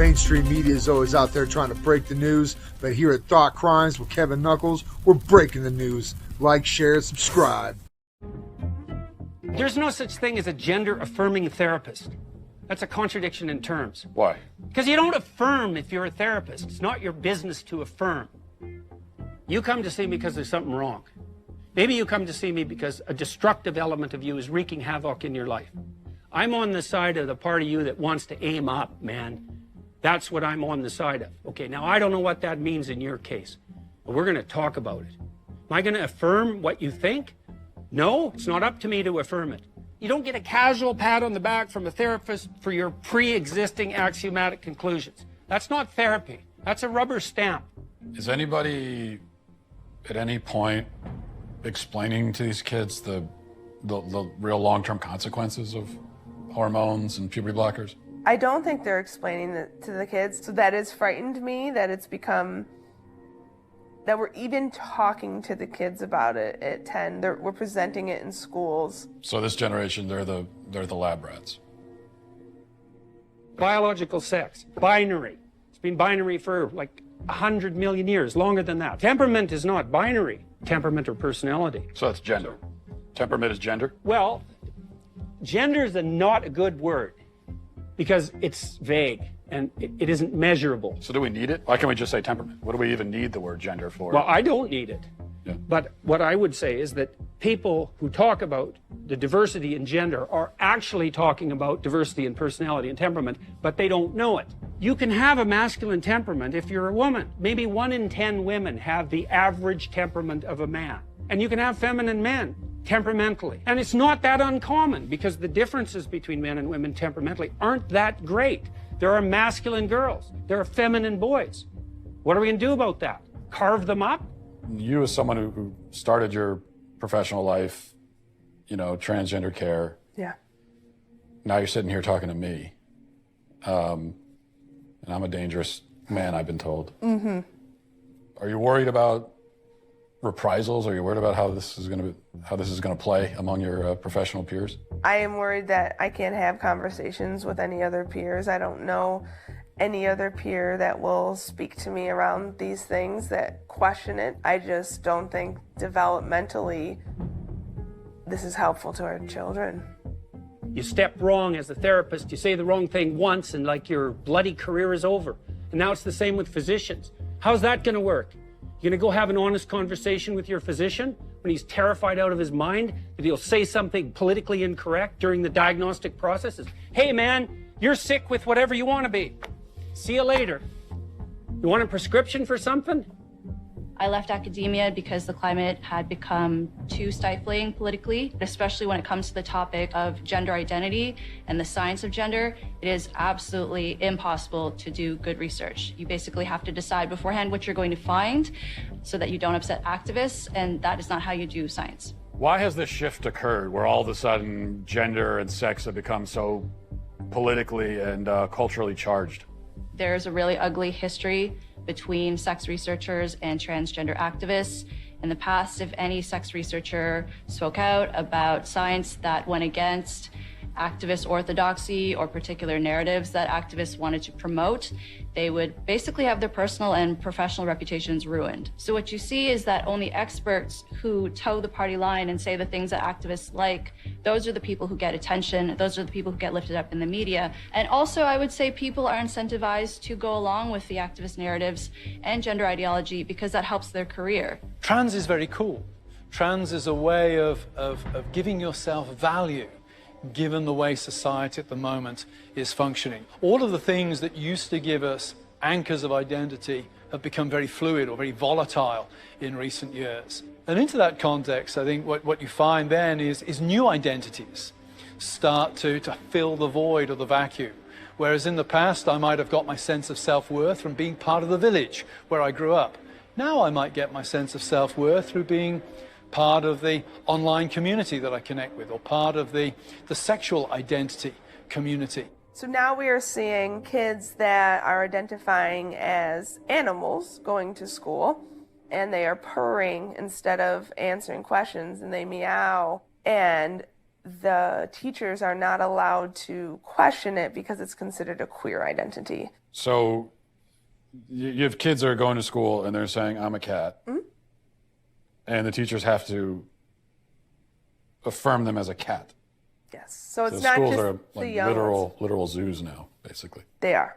Mainstream media is always out there trying to break the news, but here at Thought Crimes with Kevin Knuckles, we're breaking the news. Like, share, subscribe. There's no such thing as a gender-affirming therapist. That's a contradiction in terms. Why? Because you don't affirm if you're a therapist. It's not your business to affirm. You come to see me because there's something wrong. Maybe you come to see me because a destructive element of you is wreaking havoc in your life. I'm on the side of the part of you that wants to aim up, man. That's what I'm on the side of. Okay, now I don't know what that means in your case, but we're going to talk about it. Am I going to affirm what you think? No, it's not up to me to affirm it. You don't get a casual pat on the back from a therapist for your pre-existing axiomatic conclusions. That's not therapy. That's a rubber stamp. Is anybody at any point explaining to these kids the real long-term consequences of hormones and puberty blockers? I don't think they're explaining it to the kids. So that has frightened me, that it's become, that we're even talking to the kids about it at 10. We're presenting it in schools. So this generation, they're the lab rats. Biological sex, binary. It's been binary for like 100 million years, longer than that. Temperament is not binary, temperament or personality. So that's gender. Temperament is gender? Well, gender is not a good word because it's vague and it isn't measurable. So do we need it? Why can't we just say temperament? What do we even need the word gender for? Well, I don't need it. Yeah. But what I would say is that people who talk about the diversity in gender are actually talking about diversity in personality and temperament, but they don't know it. You can have a masculine temperament if you're a woman. Maybe 1 in 10 women have the average temperament of a man. And you can have feminine men temperamentally. And it's not that uncommon because the differences between men and women temperamentally aren't that great. There are masculine girls. There are feminine boys. What are we going to do about that? Carve them up? You, as someone who started your professional life, transgender care. Yeah. Now you're sitting here talking to me. And I'm a dangerous man, I've been told. Mm-hmm. Are you worried about reprisals? Are you worried about how this is going to play among your professional peers? I am worried that I can't have conversations with any other peers. I don't know any other peer that will speak to me around these things that question it. I just don't think developmentally this is helpful to our children. You step wrong as a therapist, you say the wrong thing once and like your bloody career is over. And now it's the same with physicians. How's that going to work? You're going to go have an honest conversation with your physician when he's terrified out of his mind that he'll say something politically incorrect during the diagnostic process? Hey man, you're sick with whatever you want to be. See you later. You want a prescription for something? I left academia because the climate had become too stifling politically, especially when it comes to the topic of gender identity and the science of gender. It is absolutely impossible to do good research. You basically have to decide beforehand what you're going to find so that you don't upset activists, and that is not how you do science. Why has this shift occurred where all of a sudden gender and sex have become so politically and culturally charged? There's a really ugly history between sex researchers and transgender activists. In the past, if any sex researcher spoke out about science that went against activist orthodoxy or particular narratives that activists wanted to promote, they would basically have their personal and professional reputations ruined. So what you see is that only experts who toe the party line and say the things that activists like, those are the people who get attention, those are the people who get lifted up in the media. And also, I would say people are incentivized to go along with the activist narratives and gender ideology because that helps their career. Trans is very cool. Trans is a way of giving yourself value, given the way society at the moment is functioning. All of the things that used to give us anchors of identity have become very fluid or very volatile in recent years. And into that context, I think what you find then is new identities start to fill the void or the vacuum. Whereas in the past, I might have got my sense of self-worth from being part of the village where I grew up. Now I might get my sense of self-worth through being part of the online community that I connect with, or part of the sexual identity community. So now we are seeing kids that are identifying as animals going to school, and they are purring instead of answering questions, and they meow. And the teachers are not allowed to question it because it's considered a queer identity. So you have kids that are going to school and they're saying, I'm a cat. Mm-hmm. And the teachers have to affirm them as a cat. Yes. So it's So not schools just are the like young ones. literal zoos now, basically. They are.